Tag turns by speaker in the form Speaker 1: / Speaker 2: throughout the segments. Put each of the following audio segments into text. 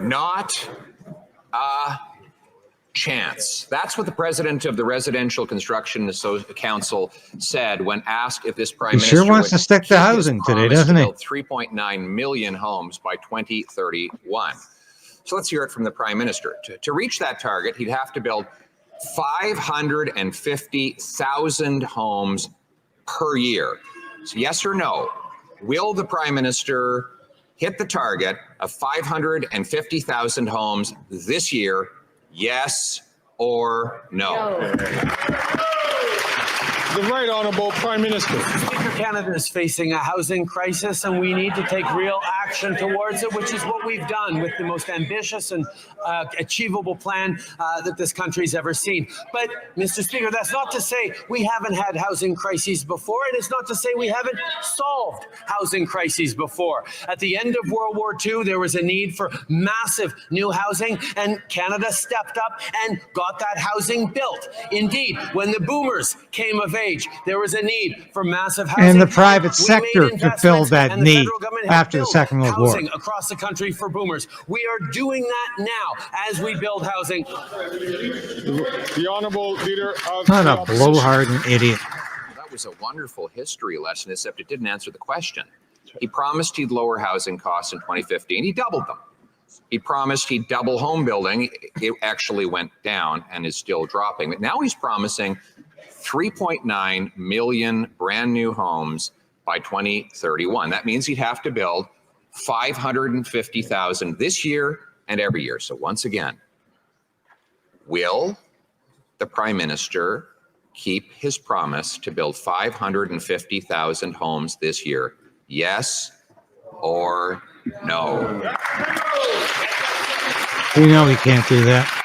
Speaker 1: Not a chance. That's what the president of the Residential Construction Council said when asked if this prime minister
Speaker 2: sure wants to stick to housing today, doesn't he?
Speaker 1: Build 3.9 million homes by 2031. So let's hear it from the prime minister. To reach that target, he'd have to build 550,000 homes per year. So yes or no, will the prime minister hit the target of 550,000 homes this year? Yes or no?
Speaker 3: The Right Honourable Prime Minister.
Speaker 4: Speaker, Canada is facing a housing crisis, and we need to take real action towards it, which is what we've done with the most ambitious and achievable plan that this country's ever seen. But, Mr. Speaker, that's not to say we haven't had housing crises before, and it's not to say we haven't solved housing crises before. At the end of World War II, there was a need for massive new housing, and Canada stepped up and got that housing built. Indeed, when the boomers came of age, there was a need for massive housing.
Speaker 2: And the private sector fulfilled that need after the Second World War.
Speaker 4: Across the country for boomers. We are doing that now as we build housing.
Speaker 3: The Honourable Leader of
Speaker 2: Not a blowhard and idiot.
Speaker 1: That was a wonderful history lesson, except it didn't answer the question. He promised he'd lower housing costs in 2015. He doubled them. He promised he'd double home building. It actually went down and is still dropping. But now he's promising 3.9 million brand new homes by 2031. That means he'd have to build 550,000 this year and every year. So once again, will the Prime Minister keep his promise to build 550,000 homes this year? Yes or no?
Speaker 2: We know he can't do that.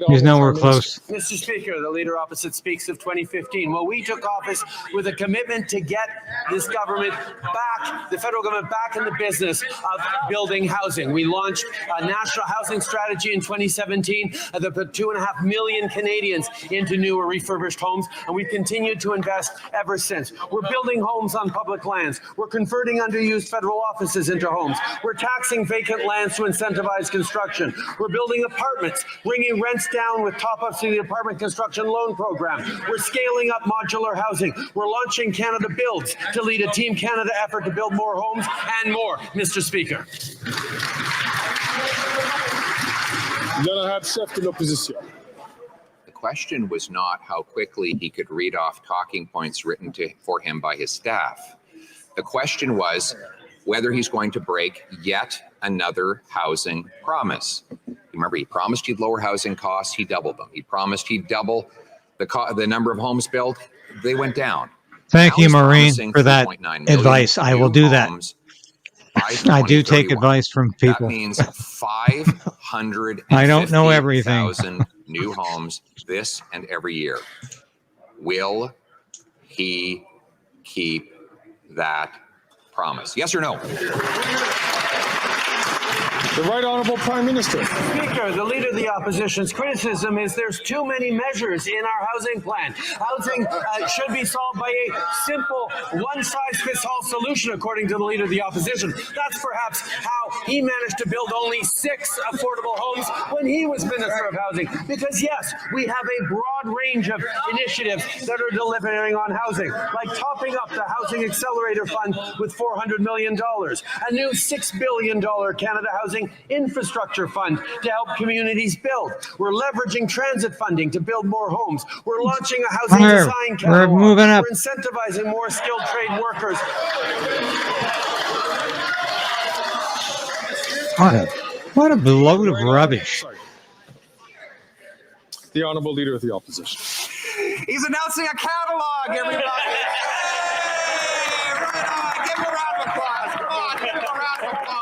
Speaker 2: He's nowhere close.
Speaker 4: Mr. Speaker, the leader opposite speaks of 2015. Well, we took office with a commitment to get this government back, the federal government back in the business of building housing. We launched a national housing strategy in 2017 that put 2.5 million Canadians into new or refurbished homes, and we've continued to invest ever since. We're building homes on public lands. We're converting underused federal offices into homes. We're taxing vacant lands to incentivize construction. We're building apartments, bringing rents down with top-ups to the apartment construction loan program. We're scaling up modular housing. We're launching Canada Builds to lead a Team Canada effort to build more homes and more, Mr. Speaker.
Speaker 1: The question was not how quickly he could read off talking points written for him by his staff. The question was whether he's going to break yet another housing promise. Remember, he promised he'd lower housing costs. He doubled them. He promised he'd double the number of homes built. They went down.
Speaker 2: Thank you, Maureen, for that advice. I will do that. I do take advice from people.
Speaker 1: That means 550,000
Speaker 2: I don't know everything.
Speaker 1: New homes this and every year. Will he keep that promise? Yes or no?
Speaker 3: The Right Honourable Prime Minister.
Speaker 4: Speaker, the Leader of the Opposition's criticism is there's too many measures in our housing plan. Housing should be solved by a simple one-size-fits-all solution, according to the Leader of the Opposition. That's perhaps how he managed to build only 6 affordable homes when he was Minister of Housing. Because yes, we have a broad range of initiatives that are delivering on housing, like topping up the Housing Accelerator Fund with $400 million, a new $6 billion Canada Housing Infrastructure Fund to help communities build. We're leveraging transit funding to build more homes. We're launching a housing design catalog.
Speaker 2: We're moving up.
Speaker 4: We're incentivizing more skilled trade workers.
Speaker 2: What a load of rubbish.
Speaker 3: The Honourable Leader of the Opposition.
Speaker 1: He's announcing a catalog, everybody. Hey, right on. Give him a round of applause. Come on, give him a round of applause.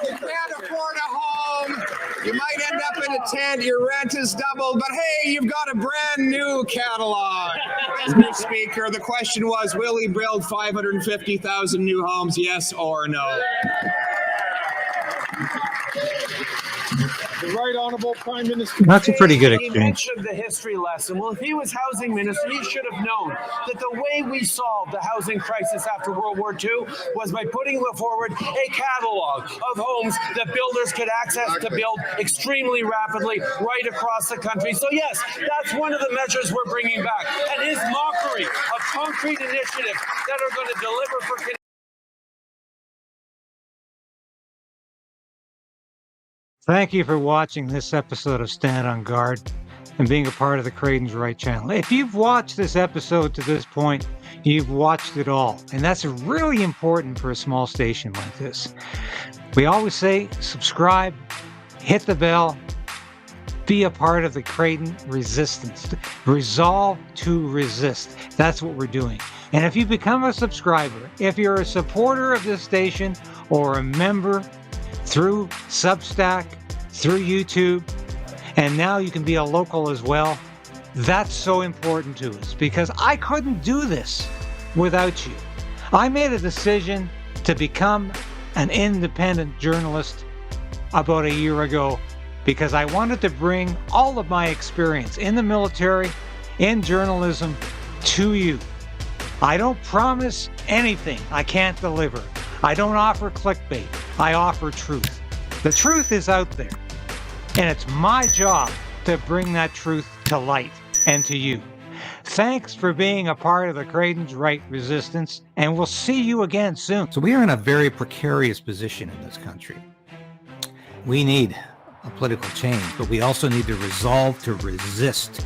Speaker 1: You can't afford a home. You might end up in a tent. Your rent is doubled, but hey, you've got a brand new catalog. Mr. Speaker, the question was, will he build 550,000 new homes? Yes or no?
Speaker 3: The Right Honourable Prime Minister.
Speaker 2: That's a pretty good
Speaker 4: He
Speaker 2: exchange.
Speaker 4: mentioned the history lesson. Well, if he was housing minister, he should have known that the way we solved the housing crisis after World War II was by putting forward a catalog of homes that builders could access to build extremely rapidly right across the country. So yes, that's one of the measures we're bringing back. And his mockery of concrete initiatives that are going to deliver for Canadians.
Speaker 2: Thank you for watching this episode of Stand on Guard and being a part of the Craydens Right channel. If you've watched this episode to this point, you've watched it all. And that's really important for a small station like this. We always say subscribe, hit the bell, be a part of the Crayden resistance. Resolve to resist. That's what we're doing. And if you become a subscriber, if you're a supporter of this station or a member through Substack, through YouTube, and now you can be a local as well, that's so important to us because I couldn't do this without you. I made a decision to become an independent journalist about a year ago because I wanted to bring all of my experience in the military, in journalism, to you. I don't promise anything I can't deliver. I don't offer clickbait. I offer truth. The truth is out there, and it's my job to bring that truth to light and to you. Thanks for being a part of the Craydens Right resistance, and we'll see you again soon.
Speaker 5: So we are in a very precarious position in this country. We need a political change, but we also need to resolve to resist.